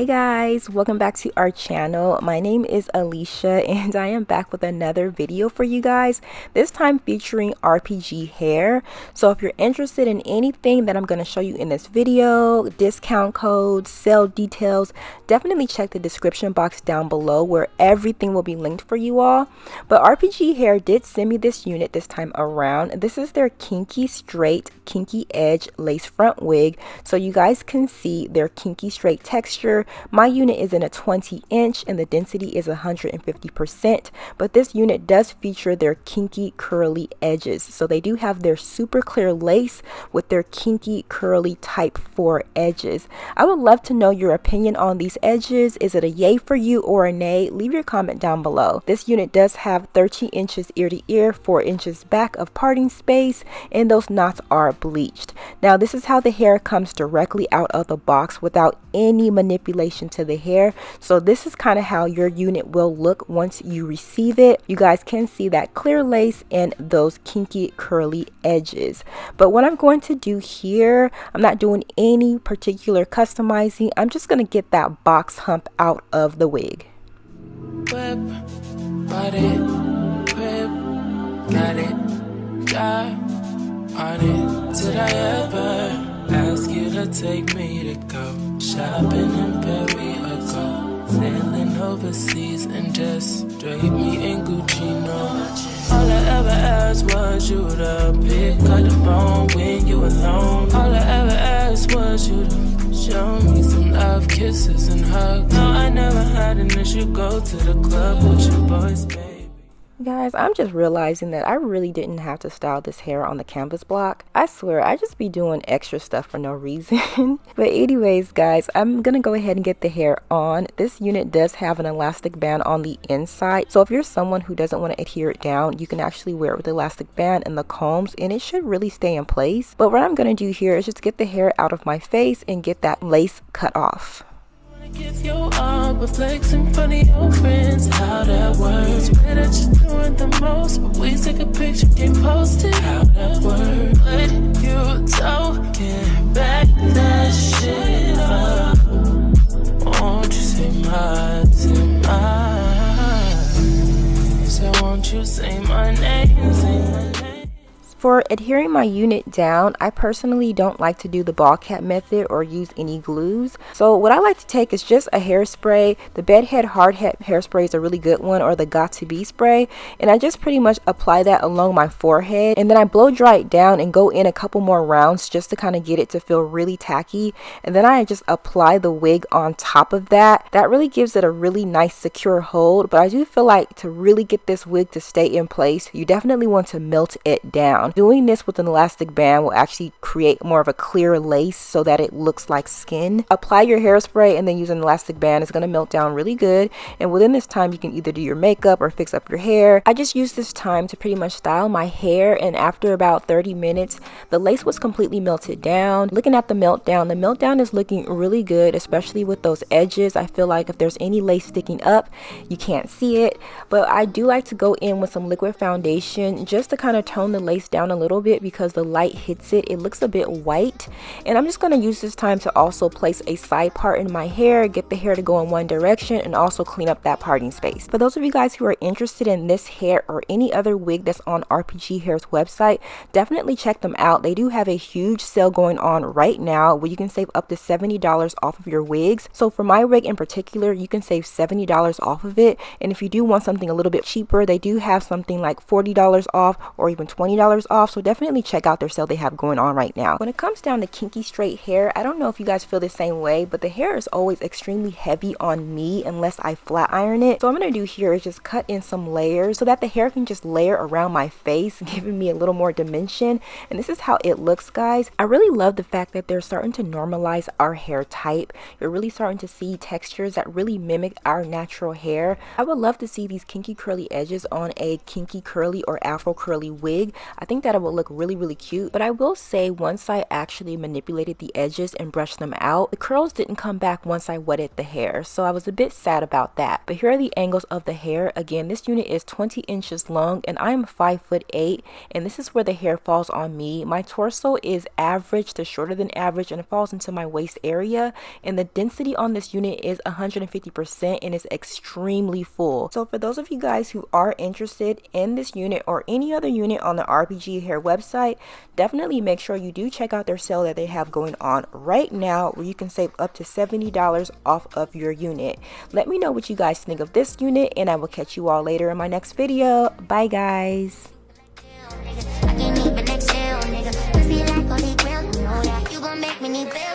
Hey guys, welcome back to our channel. My name is Alicia and I am back with another video for you guys, this time featuring RPGHair. So if you're interested in anything that I'm going to show you in this video, discount codes, sale details, definitely check the description box down below where everything will be linked for you all. But RPGHair did send me this unit this time around. This is their kinky straight, kinky edge lace front wig, so you guys can see their kinky straight texture. My unit is in a 20-inch and the density is 150%, but this unit does feature their kinky curly edges. So they do have their super clear lace with their kinky curly type 4 edges. I would love to know your opinion on these edges. Is it a yay for you or a nay? Leave your comment down below. This unit does have 13 inches ear to ear, 4 inches back of parting space, and those knots are bleached. Now this is how the hair comes directly out of the box without any manipulation to the hair. So this is kind of how your unit will look once you receive it. You guys can see that clear lace and those kinky curly edges. But what I'm going to do here, I'm not doing any particular customizing. I'm just going to get that box hump out of the wig. Whip, body, whip, got it, drive on it. Did I ever ask you to take me to go shopping in Paris or go sailing overseas and just drape me in Gucci? No, all I ever asked was you to pick up the phone when you alone. All I ever asked was you to show me some love, kisses and hugs. No, I never had an issue. Go to the club with your boys, baby. Guys, I'm just realizing that I really didn't have to style this hair on the canvas block. I swear, I just be doing extra stuff for no reason. But anyways, guys, I'm gonna go ahead and get the hair on. This unit does have an elastic band on the inside. So if you're someone who doesn't want to adhere it down, you can actually wear it with the elastic band and the combs, and it should really stay in place. But what I'm gonna do here is just get the hair out of my face and get that lace cut off. Give your all, but flex in front of your friends. How that works? Better just doing the most, but we take a picture, get posted. How that works? But you talking back that shit up. Won't you say mine? So won't you say my name? Say my name. For adhering my unit down, I personally don't like to do the ball cap method or use any glues. So what I like to take is just a hairspray. The bedhead hard head hairspray is a really good one, or the got2b spray, and I just pretty much apply that along my forehead, and then I blow dry it down and go in a couple more rounds just to kind of get it to feel really tacky, and then I just apply the wig on top of that. That really gives it a really nice secure hold. But I do feel like to really get this wig to stay in place, you definitely want to melt it down. Doing this with an elastic band will actually create more of a clear lace so that it looks like skin. Apply your hairspray and then use an elastic band. It's going to melt down really good, and within this time you can either do your makeup or fix up your hair. I just used this time to pretty much style my hair, and after about 30 minutes the lace was completely melted down. Looking at the meltdown is looking really good, especially with those edges. I feel like if there's any lace sticking up, you can't see it, but I do like to go in with some liquid foundation just to kind of tone the lace down a little bit because the light hits it. It looks a bit white, and I'm just going to use this time to also place a side part in my hair, get the hair to go in one direction, and also clean up that parting space. For those of you guys who are interested in this hair or any other wig that's on RPGHair's website, definitely check them out. They do have a huge sale going on right now where you can save up to $70 off of your wigs. So for my wig in particular, you can save $70 off of it, and if you do want something a little bit cheaper, they do have something like $40 off or even $20 off. So definitely check out their sale they have going on right now. When it comes down to kinky straight hair, I don't know if you guys feel the same way, but the hair is always extremely heavy on me unless I flat iron it. So what I'm going to do here is just cut in some layers so that the hair can just layer around my face, giving me a little more dimension. And this is how it looks, guys. I really love the fact that they're starting to normalize our hair type. You're really starting to see textures that really mimic our natural hair. I would love to see these kinky curly edges on a kinky curly or afro curly wig. I think think that it would look really cute. But I will say, once I actually manipulated the edges and brushed them out, the curls didn't come back once I wetted the hair, so I was a bit sad about that. But here are the angles of the hair. Again, this unit is 20 inches long and I am 5'8", and this is where the hair falls on me. My torso is average to shorter than average, and it falls into my waist area, and the density on this unit is 150% and is extremely full. So for those of you guys who are interested in this unit or any other unit on the RPGHair website, definitely make sure you do check out their sale that they have going on right now, where you can save up to $70 off of your unit. Let me know what you guys think of this unit, and I will catch you all later in my next video. Bye guys. I can't even exhale, nigga. Pussy like holy grail, you know that. You gon' make me need bail.